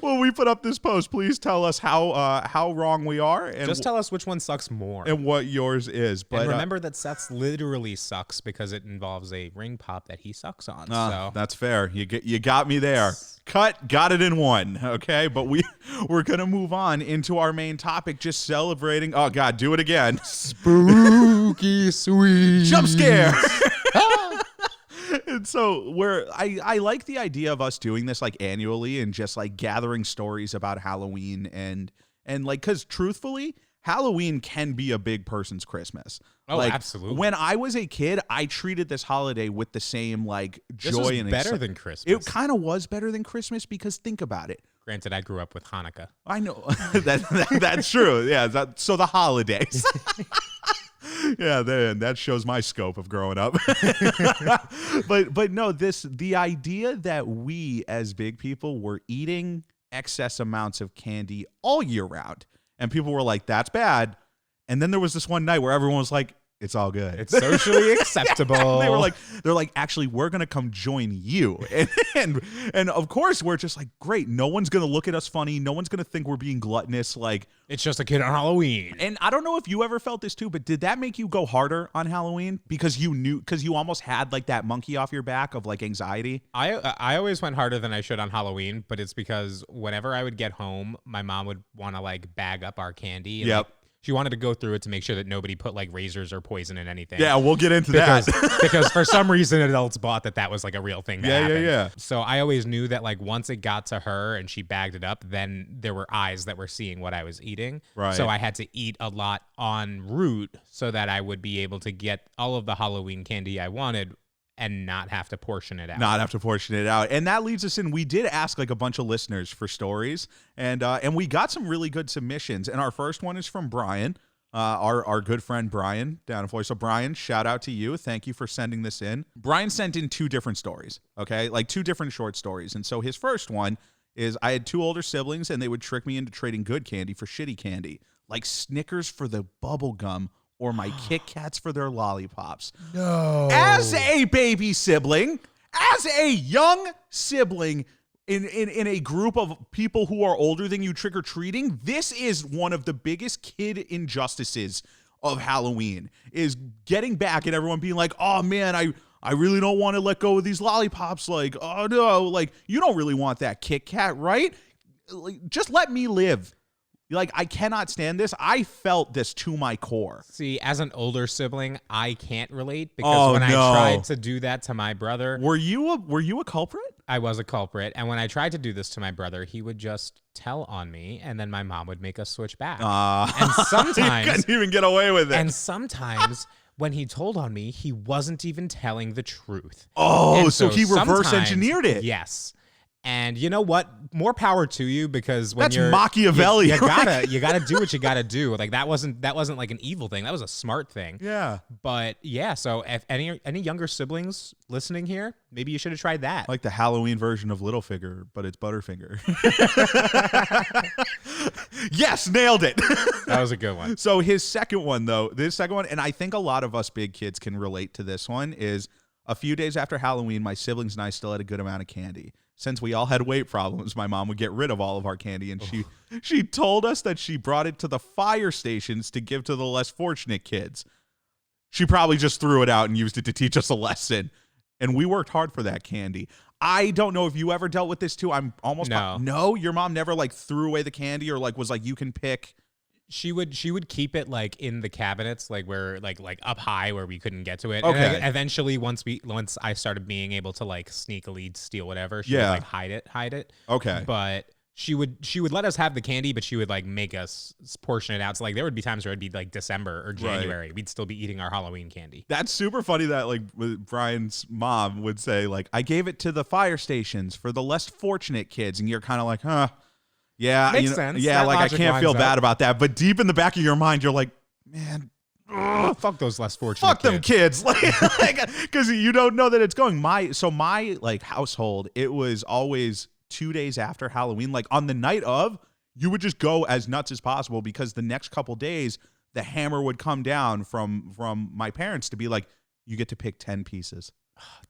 When we put up this post, please tell us how wrong we are. And just tell us which one sucks more. And what yours is. But and remember that Seth's literally sucks because it involves a ring pop that he sucks on. So that's fair. You got me there. Got it in one. Okay, but we're gonna move on into our main topic, just celebrating. Oh God, do it again. Spooky sweet jump scare. And so I like the idea of us doing this like annually and just like gathering stories about Halloween and like, because truthfully, Halloween can be a big person's Christmas. Oh, like, absolutely. When I was a kid, I treated this holiday with the same like joy and better than Christmas. It kind of was better than Christmas because think about it. Granted, I grew up with Hanukkah. I know that's true. Yeah. So the holidays. Yeah, that shows my scope of growing up. but no, the idea that we as big people were eating excess amounts of candy all year round, and people were like, "That's bad," and then there was this one night where everyone was like, "It's all good. It's socially acceptable." They're like, actually, we're gonna come join you, and of course we're just like, great. No one's gonna look at us funny. No one's gonna think we're being gluttonous. Like, it's just a kid on Halloween. and I don't know if you ever felt this too, but did that make you go harder on Halloween because you almost had like that monkey off your back of like anxiety? I always went harder than I should on Halloween, but it's because whenever I would get home, my mom would want to like bag up our candy. And, Yep. like, she wanted to go through it to make sure that nobody put like razors or poison in anything. Yeah, we'll get into because, that. because for some reason adults bought that was like a real thing. Yeah. So I always knew that like once it got to her and she bagged it up, then there were eyes that were seeing what I was eating. Right. So I had to eat a lot en route so that I would be able to get all of the Halloween candy I wanted and not have to portion it out. And that leads us in. We did ask like a bunch of listeners for stories, and we got some really good submissions. And our first one is from Brian. Our good friend Brian down in Florida. So Brian, shout out to you. Thank you for sending this in. Brian sent in 2 different stories, okay? Like 2 different short stories. And so his first one is, I had 2 older siblings and they would trick me into trading good candy for shitty candy, like Snickers for the bubble gum or my Kit Kats for their lollipops. No. As a baby sibling, as a young sibling, in a group of people who are older than you trick-or-treating, this is one of the biggest kid injustices of Halloween, is getting back and everyone being like, oh man, I really don't want to let go of these lollipops. Like, oh no, like, you don't really want that Kit Kat, right? Like, just let me live. Like, I cannot stand this. I felt this to my core. See, as an older sibling, I can't relate because I tried to do that to my brother. Were you a culprit? I was a culprit. And when I tried to do this to my brother, he would just tell on me and then my mom would make us switch back. And sometimes you couldn't even get away with it. And sometimes when he told on me, he wasn't even telling the truth. Oh, And so he reverse sometimes- engineered it. Yes. And you know what? More power to you, because when That's Machiavelli. you gotta do what you gotta do. Like that wasn't like an evil thing. That was a smart thing. Yeah. But yeah, so if any younger siblings listening here, maybe you should have tried that. Like the Halloween version of Littlefinger, but it's Butterfinger. Yes, nailed it. That was a good one. So this second one, and I think a lot of us big kids can relate to this one, is a few days after Halloween, my siblings and I still had a good amount of candy. Since we all had weight problems, my mom would get rid of all of our candy, and she told us that she brought it to the fire stations to give to the less fortunate kids. She probably just threw it out and used it to teach us a lesson, and we worked hard for that candy. I don't know if you ever dealt with this too. I'm almost no. Your mom never like threw away the candy or like was like, you can pick. She would keep it like in the cabinets, like where like up high where we couldn't get to it. Okay. And eventually, once I started being able to like sneakily steal whatever, she would like hide it. Okay. But she would let us have the candy, but she would like make us portion it out. So like there would be times where it'd be like December or January, we'd still be eating our Halloween candy. That's super funny that like Brian's mom would say like, I gave it to the fire stations for the less fortunate kids, and you're kind of like, huh. Yeah, makes sense. Yeah, That like I logic can't feel lines bad up. about that. But deep in the back of your mind, you're like, man, Fuck those less fortunate fuck them kids. Like, because you don't know that it's going. My like household, it was always 2 days after Halloween. Like on the night of, you would just go as nuts as possible, because the next couple days, the hammer would come down from my parents to be like, you get to pick 10 pieces.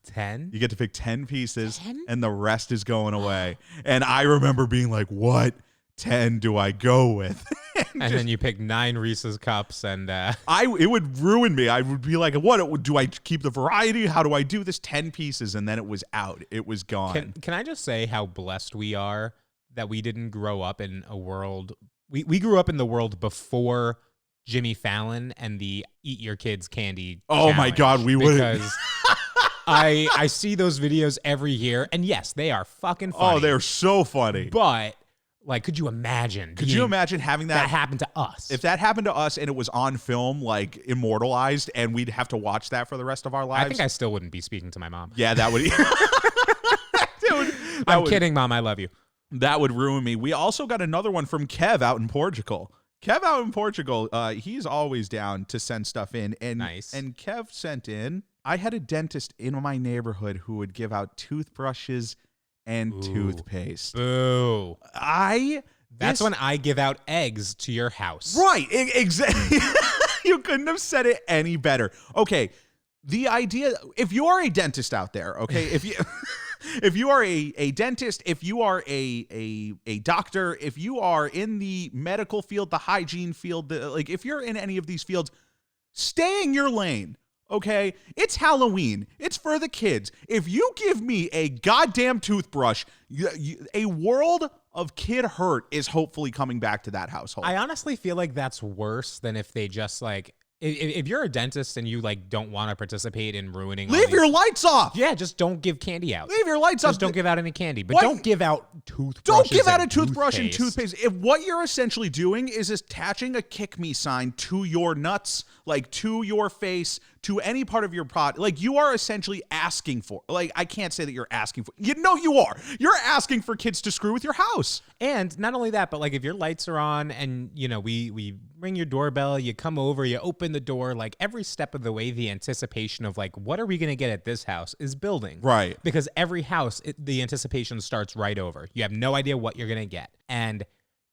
10? You get to pick 10 pieces 10? and the rest is going away. And I remember being like, what 10 do I go with? and then you pick 9 Reese's cups and it would ruin me. I would be like, what do I keep the variety? How do I do this? 10 pieces, and then it was out. It was gone. Can I just say how blessed we are that we didn't grow up in a world we grew up in the world before Jimmy Fallon and the Eat Your Kids Candy Oh my challenge, God, we would. Because I see those videos every year, and yes, they are fucking funny. Oh, they're so funny. But like, could you imagine? Could you imagine having that happen to us? If that happened to us and it was on film, like immortalized, and we'd have to watch that for the rest of our lives? I think I still wouldn't be speaking to my mom. Yeah, that would. I'm kidding, Mom. I love you. That would ruin me. We also got another one from Kev out in Portugal. Kev out in Portugal, he's always down to send stuff in. And, Nice. And Kev sent in, I had a dentist in my neighborhood who would give out toothbrushes and toothpaste. Boo. That's This- when I give out eggs to your house. Right. Exactly. You couldn't have said it any better. Okay. The idea, if you are a dentist out there, okay, if you are a dentist, if you are a doctor, if you are in the medical field, the hygiene field, like if you're in any of these fields, stay in your lane. Okay, it's Halloween. It's for the kids. If you give me a goddamn toothbrush, a world of kid hurt is hopefully coming back to that household. I honestly feel like that's worse than if they just like, if you're a dentist and you like don't want to participate in ruining, Leave your lights off. Yeah, just don't give candy out. Leave your lights off. Just don't give out any candy, but don't give out toothbrushes. Don't give out a toothbrush and toothpaste. If what you're essentially doing is attaching a kick me sign to your nuts, like to your face, to any part of your body, like you are essentially asking for, like, I can't say that you're asking for, you know, you are. You're asking for kids to screw with your house. And not only that, but like if your lights are on and, you know, we ring your doorbell, you come over, you open the door, like every step of the way, the anticipation of like, what are we going to get at this house is building. Right. Because every house, the anticipation starts right over. You have no idea what you're going to get. And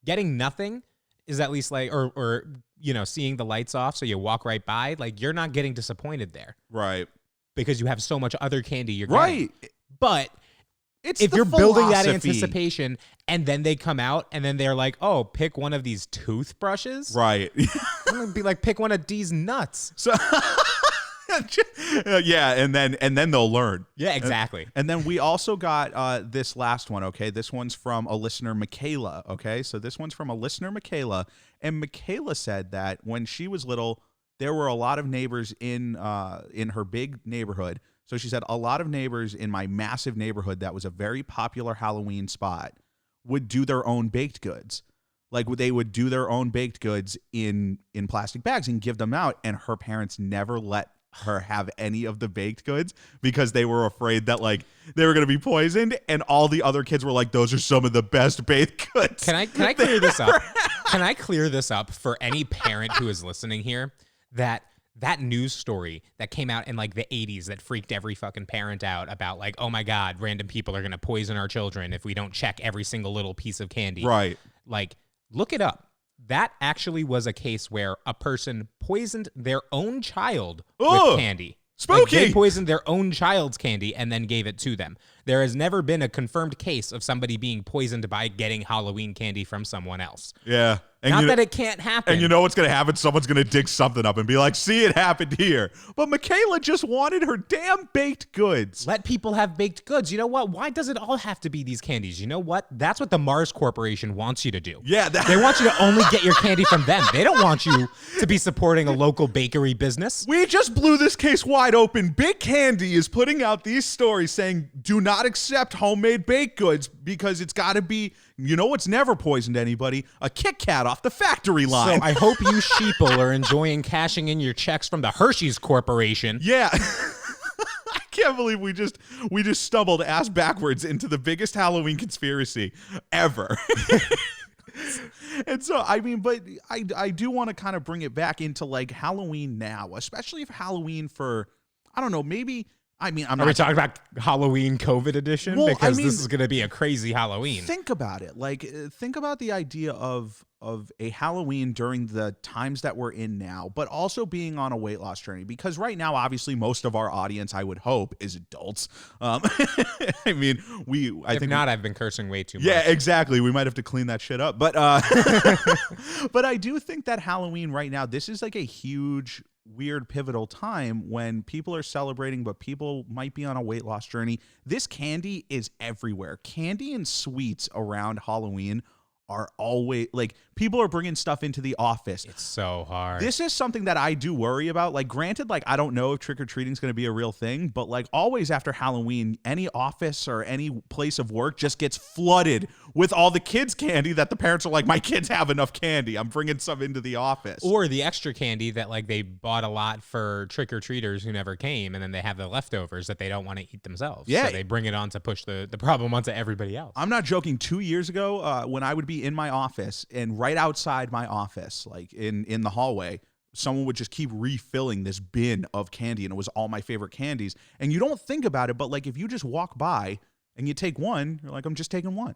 getting nothing is at least like, or you know, seeing the lights off so you walk right by, like you're not getting disappointed there. Right. Because you have so much other candy you're right. getting. But if you're building that anticipation and then they come out and then they're like, oh, pick one of these toothbrushes. Right. I'm going to be like, pick one of these nuts. So yeah, and then they'll learn. Yeah, exactly. And then we also got this last one, okay? This one's from a listener, Michaela, okay? So this one's from a listener, Michaela, and Michaela said that when she was little, there were a lot of neighbors in her big neighborhood. So she said a lot of neighbors in my massive neighborhood that was a very popular Halloween spot would do their own baked goods. Like they would do their own baked goods in plastic bags and give them out, and her parents never let her have any of the baked goods because they were afraid that like they were going to be poisoned, and all the other kids were like, those are some of the best baked goods. Can I clear this up? Can I clear this up for any parent who is listening here that news story that came out in like the 80s that freaked every fucking parent out about like, oh my God, random people are going to poison our children if we don't check every single little piece of candy. Right. Like, look it up. That actually was a case where a person poisoned their own child with candy. Spooky. Like they poisoned their own child's candy and then gave it to them. There has never been a confirmed case of somebody being poisoned by getting Halloween candy from someone else. Yeah. And Not that it can't happen. And you know what's going to happen? Someone's going to dig something up and be like, see, it happened here. But Michaela just wanted her damn baked goods. Let people have baked goods. You know what? Why does it all have to be these candies? You know what? That's what the Mars Corporation wants you to do. Yeah. They want you to only get your candy from them. They don't want you to be supporting a local bakery business. We just blew this case wide open. Big Candy is putting out these stories saying, do not accept homemade baked goods because it's got to be, you know what's never poisoned anybody? A Kit Kat off the factory line. So I hope you sheeple are enjoying cashing in your checks from the Hershey's Corporation. Yeah. I can't believe we just stumbled ass backwards into the biggest Halloween conspiracy ever. And so, I mean, but I do want to kind of bring it back into like Halloween now, especially if Halloween for, I don't know, maybe, I mean, I'm Are we not talking about Halloween COVID edition? Well, because I mean, this is going to be a crazy Halloween. Think about it. Like, think about the idea of a Halloween during the times that we're in now, but also being on a weight loss journey. Because right now, obviously, most of our audience, I would hope, is adults. I mean, If not, I've been cursing way too much. Yeah, exactly. We might have to clean that shit up. But but I do think that Halloween right now, this is like a huge, weird, pivotal time when people are celebrating, but people might be on a weight loss journey. This candy is everywhere. Candy and sweets around Halloween are always like, people are bringing stuff into the office. It's so hard. This is something that I do worry about. Like, granted, like, I don't know if trick-or-treating is going to be a real thing, but like always after Halloween, any office or any place of work just gets flooded with all the kids' candy that the parents are like, my kids have enough candy. I'm bringing some into the office. Or the extra candy that like they bought a lot for trick-or-treaters who never came, and then they have the leftovers that they don't want to eat themselves. Yeah. So they bring it on to push the problem onto everybody else. I'm not joking. 2 years ago, when I would be in my office, and right outside my office, like in the hallway, someone would just keep refilling this bin of candy, and it was all my favorite candies. And you don't think about it, but like if you just walk by and you take one, you're like, I'm just taking one.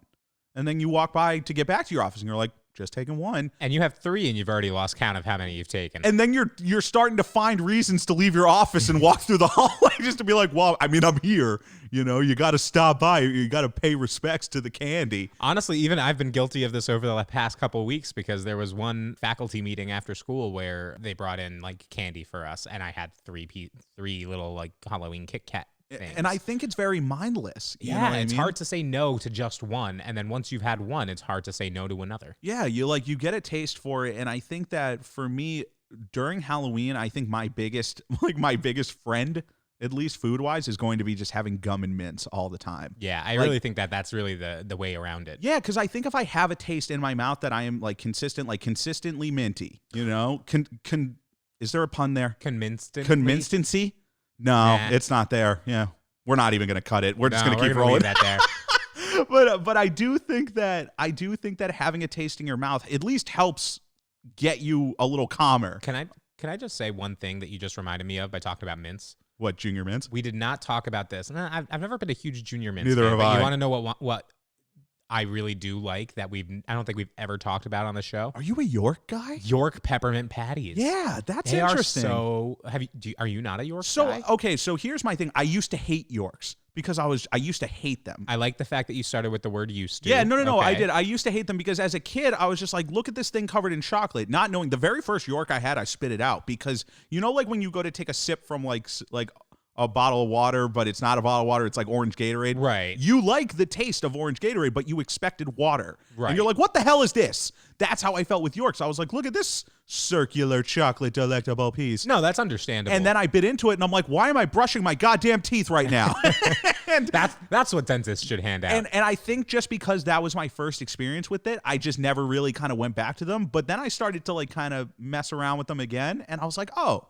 And then you walk by to get back to your office, and you're like, just taking one. And you have 3, and you've already lost count of how many you've taken. And then you're starting to find reasons to leave your office and walk through the hallway just to be like, well, I mean, I'm here. You know, you got to stop by. You got to pay respects to the candy. Honestly, even I've been guilty of this over the past couple of weeks, because there was one faculty meeting after school where they brought in like candy for us, and I had 3 little like Halloween Kit Kat things. And I think it's very mindless. You know Yeah, what I it's mean? hard to say no to just one, and then once you've had one, it's hard to say no to another. Yeah, you get a taste for it, and I think that for me during Halloween, I think my biggest friend, at least food-wise, is going to be just having gum and mints all the time. Yeah, I really think that's really the way around it. Yeah, because I think if I have a taste in my mouth that I am like consistently minty, you know, is there a pun there? Consistency? No, Nah. it's not there. Yeah, we're not even gonna cut it. We're just No, gonna we're keep gonna rolling leave that there. But I do think that having a taste in your mouth at least helps get you a little calmer. Can I just say one thing that you just reminded me of by talking about mints? What, Junior Mints? We did not talk about this. And I've never been a huge Junior Mints Neither fan, have but I. you want to know what I really do like that I don't think we've ever talked about on the show? Are you a York guy? York peppermint patties. Yeah, that's They interesting. Are you not a York So guy? okay, so here's my thing. I used to hate Yorks because I used to hate them. I like the fact that you started with the word used to. Yeah, no, Okay. I did. I used to hate them because as a kid, I was just like, look at this thing covered in chocolate, not knowing the very first York I had, I spit it out because you know, like when you go to take a sip from like a bottle of water, but it's not a bottle of water, it's like orange Gatorade. Right. You like the taste of orange Gatorade, but you expected water. Right. And you're like, what the hell is this? That's how I felt with Yorks. I was like, look at this circular chocolate delectable piece. No, that's understandable. And then I bit into it, and I'm like, why am I brushing my goddamn teeth right now? And that's what dentists should hand out. and I think just because that was my first experience with it, I just never really kind of went back to them. But then I started to like kind of mess around with them again, and I was like, oh,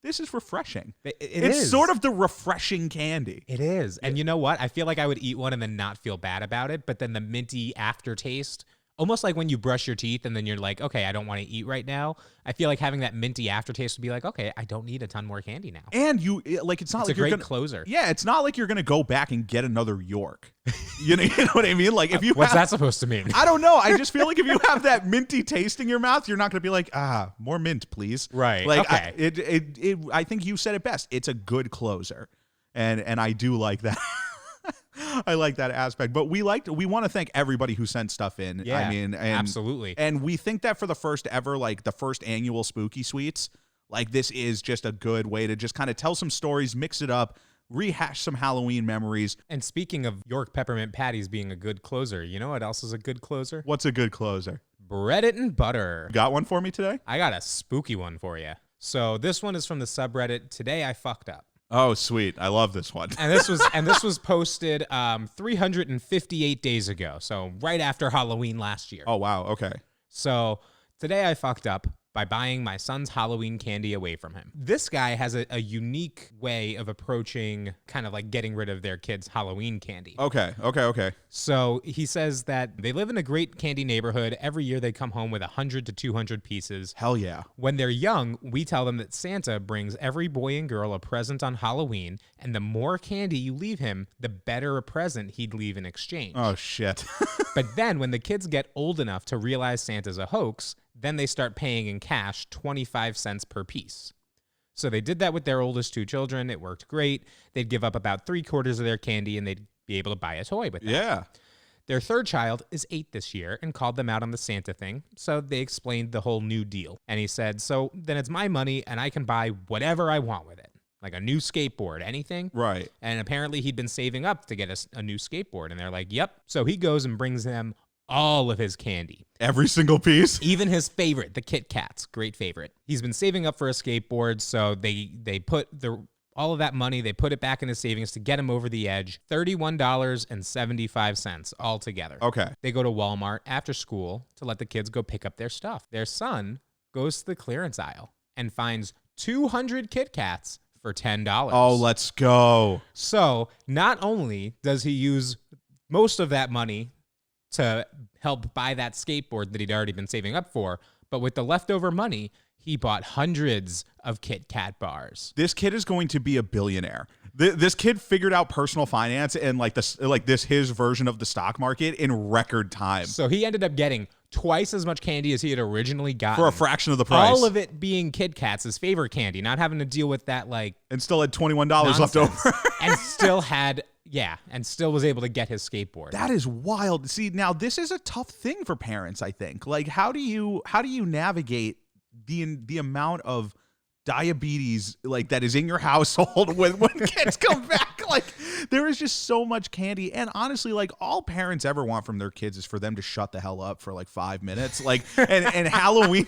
this is refreshing. It's is. sort of the refreshing candy. It is. And you know what? I feel like I would eat one and then not feel bad about it, but then the minty aftertaste, almost like when you brush your teeth and then you're like, okay, I don't want to eat right now. I feel like having that minty aftertaste would be like, okay, I don't need a ton more candy now. And it's not It's like a you're great gonna closer. Yeah, it's not like you're gonna go back and get another York. You know what I mean? Like if you What's have, that supposed to mean? I don't know. I just feel like if you have that minty taste in your mouth, you're not going to be like, more mint, please. Right. Like, Okay. I think you said it best. It's a good closer, and I do like that. I like that aspect. But we want to thank everybody who sent stuff in. Yeah, I mean, absolutely. And we think that for the first ever, like the first annual Spooky Sweets, like this is just a good way to just kind of tell some stories, mix it up, rehash some Halloween memories. And speaking of York peppermint patties being a good closer, you know what else is a good closer? What's a good closer? Breddit Butter. Got one for me today? I got a spooky one for you. So this one is from the subreddit Today I Fucked Up. Oh, sweet. I love this one. And this was posted 358 days ago. So right after Halloween last year. Oh, wow. Okay. So today I fucked up by buying my son's Halloween candy away from him. This guy has a unique way of approaching kind of like getting rid of their kids' Halloween candy. Okay. So he says that they live in a great candy neighborhood. Every year they come home with 100 to 200 pieces. Hell yeah. When they're young, we tell them that Santa brings every boy and girl a present on Halloween, and the more candy you leave him, the better a present he'd leave in exchange. Oh, shit. But then when the kids get old enough to realize Santa's a hoax, then they start paying in cash 25 cents per piece. So they did that with their oldest 2 children. It worked great. They'd give up about 3/4 of their candy, and they'd be able to buy a toy with that. Yeah. Their 3rd child is 8 this year and called them out on the Santa thing, so they explained the whole new deal. And he said, so then it's my money, and I can buy whatever I want with it, like a new skateboard, anything. Right. And apparently he'd been saving up to get a new skateboard, and they're like, yep. So he goes and brings them all of his candy. Every single piece? Even his favorite, the Kit Kats, great favorite. He's been saving up for a skateboard, so they put the all of that money, they put it back into savings to get him over the edge. $31.75 altogether. Okay. They go to Walmart after school to let the kids go pick up their stuff. Their son goes to the clearance aisle and finds 200 Kit Kats for $10. Oh, let's go. So not only does he use most of that money to help buy that skateboard that he'd already been saving up for, but with the leftover money, he bought hundreds of Kit Kat bars. This kid is going to be a billionaire. This kid figured out personal finance and his version of the stock market in record time. So he ended up getting twice as much candy as he had originally gotten. For a fraction of the price. All of it being Kit Kats, his favorite candy, not having to deal with that and still had $21 left nonsense. over. And still had, and still was able to get his skateboard. That is wild. See, now this is a tough thing for parents, I think. Like, how do you navigate the amount of diabetes that is in your household when kids come back? Like, there is just so much candy, and honestly, all parents ever want from their kids is for them to shut the hell up for 5 minutes. And Halloween,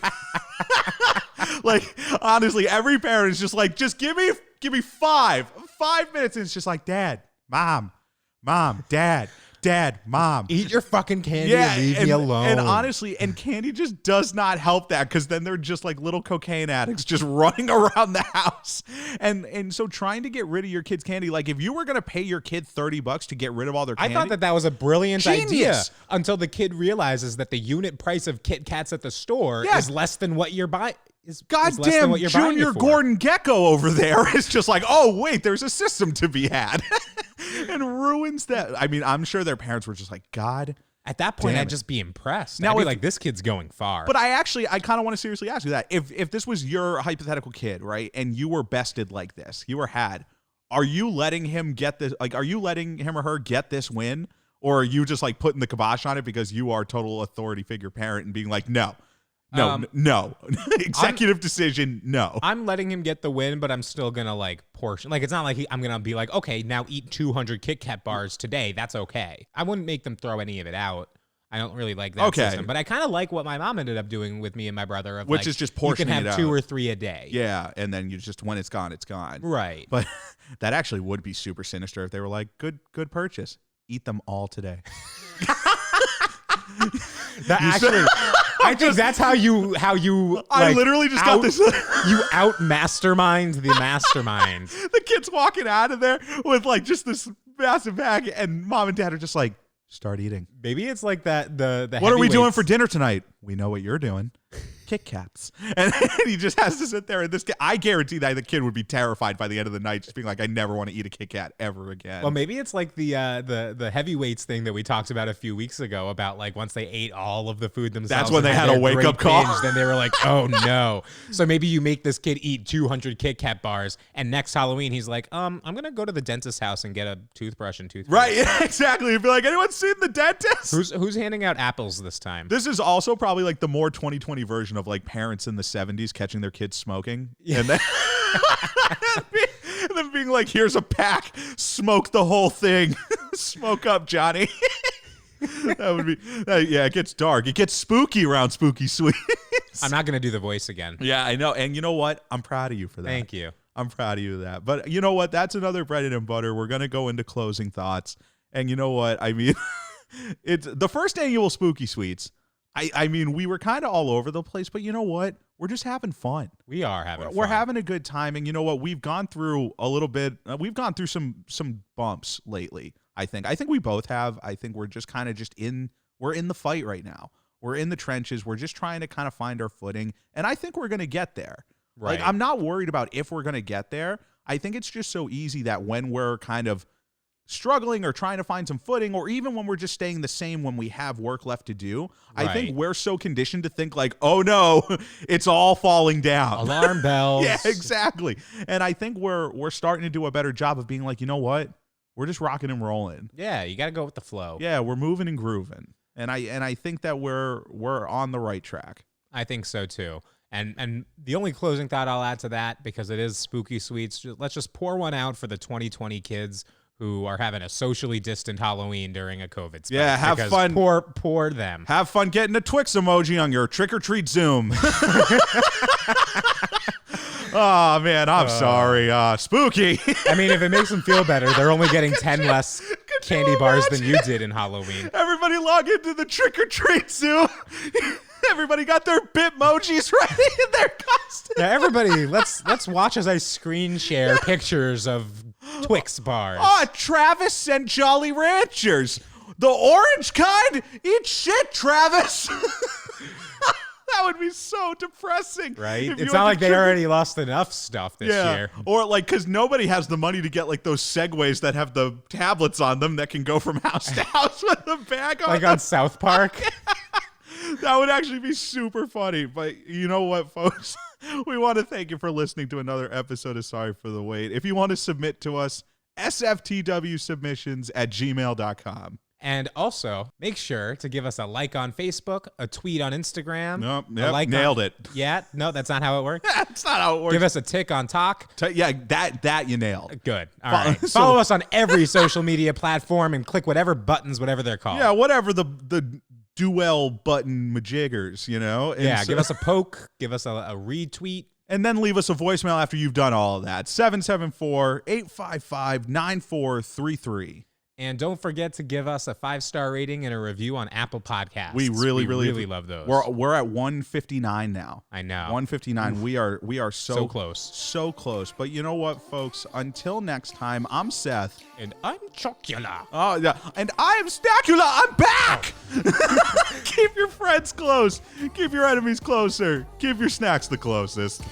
honestly, every parent is just give me 5 minutes, and it's just dad, mom, dad, mom. Eat your fucking candy and leave me alone. And honestly, candy just does not help that, because then they're just little cocaine addicts just running around the house. And so trying to get rid of your kid's candy, if you were going to pay your kid $30 to get rid of all their candy. I thought that was a brilliant idea Genius. until the kid realizes that the unit price of Kit Kats at the store is less than what you're buying. Goddamn Junior Gordon Gecko over there is just oh, wait, there's a system to be had. And ruins that. I mean, I'm sure their parents were just God. At that point, damn I'd it. just be impressed. Now, I'd be this kid's going far. But I kind of want to seriously ask you that. If this was your hypothetical kid, right, and you were bested like this, are you letting him get this? Are you letting him or her get this win? Or are you just putting the kibosh on it because you are a total authority figure parent and being no. No. Executive decision, no. I'm letting him get the win, but I'm still going to portion. It's not I'm going to be okay, now eat 200 Kit Kat bars today. That's okay. I wouldn't make them throw any of it out. I don't really like that system. But I kind of like what my mom ended up doing with me and my brother. Which is just portioning it out. You can have 2 or 3 a day. Yeah, and then you just, when it's gone, it's gone. Right. But that actually would be super sinister if they were good purchase. Eat them all today. I think that's how you. I literally just got this. You out mastermind the mastermind. The kid's walking out of there with just this massive bag, and mom and dad are just start eating. Maybe it's that the. What are we doing for dinner tonight? We know what you're doing. Kit Kats. And he just has to sit there. And I guarantee that the kid would be terrified by the end of the night, just being I never want to eat a Kit Kat ever again. Well, maybe it's the heavyweights thing that we talked about a few weeks ago about once they ate all of the food themselves. That's when they had a wake-up call. Binge, then they were oh no. So maybe you make this kid eat 200 Kit Kat bars, and next Halloween he's I'm going to go to the dentist's house and get a toothbrush and toothpaste. Right, yeah, exactly. You'd be anyone seen the dentist? Who's handing out apples this time? This is also probably the more 2020 version of parents in the 70s catching their kids smoking. Yeah. And then, and then being here's a pack, smoke the whole thing. Smoke up, Johnny. That would be, it gets dark. It gets spooky around Spooky Sweets. I'm not going to do the voice again. Yeah, I know. And you know what? I'm proud of you for that. Thank you. I'm proud of you for that. But you know what? That's another Breddit and Butter. We're going to go into closing thoughts. And you know what? I mean, it's the first annual Spooky Sweets. I mean, we were kind of all over the place, but you know what? We're just having fun. We are having fun. We're having a good time. And you know what? We've gone through a little bit. We've gone through some bumps lately, I think. I think we both have. I think we're just kind of we're in the fight right now. We're in the trenches. We're just trying to kind of find our footing. And I think we're going to get there. Right. I'm not worried about if we're going to get there. I think it's just so easy that when we're kind of struggling or trying to find some footing, or even when we're just staying the same when we have work left to do, right. I think we're so conditioned to think oh no, it's all falling down. Alarm bells. Yeah, exactly. And I think we're starting to do a better job of being you know what? We're just rocking and rolling. Yeah, you got to go with the flow. Yeah, we're moving and grooving. And I think that we're on the right track. I think so too. And the only closing thought I'll add to that, because it is Spooky Sweets, let's just pour one out for the 2020 kids who are having a socially distant Halloween during a COVID spike. Yeah, have fun. Pour them. Have fun getting a Twix emoji on your trick-or-treat Zoom. Oh, man, I'm sorry. Spooky. I mean, if it makes them feel better, they're only getting 10 less candy bars than you did in Halloween. Everybody log into the trick-or-treat zoo. Everybody got their Bitmojis ready in their costume. Now, everybody, let's watch as I screen share pictures of Twix bars. Oh, Travis sent Jolly Ranchers. The orange kind? Eat shit, Travis. That would be so depressing. Right? If you It's had not to like they trip- already lost enough stuff this year. Or like, because nobody has the money to get like those Segways that have the tablets on them that can go from house to house with the bag on Like them. on South Park. That would actually be super funny. But you know what, folks? We want to thank you for listening to another episode of Sorry for the Wait. If you want to submit to us, SFTWSubmissions@gmail.com. And also, make sure to give us a like on Facebook, a tweet on Instagram. Nope, a like nailed it. Yeah, no, that's not how it works. That's not how it works. Give us a tick on Talk. Yeah, that you nailed. Good. All Follow- right. so- Follow us on every social media platform and click whatever buttons, whatever they're called. Yeah, whatever the duel button majiggers, you know? And Yeah, so- give us a poke, give us a retweet. and then leave us a voicemail after you've done all of that. 774-855-9433. And don't forget to give us a 5-star rating and a review on Apple Podcasts. We really love those. We're at 159 now. I know. 159. We are So close. So close. But you know what, folks? Until next time, I'm Seth. And I'm Dracula. Oh yeah. And I'm Snackula. I'm back. Keep your friends close. Keep your enemies closer. Keep your snacks the closest.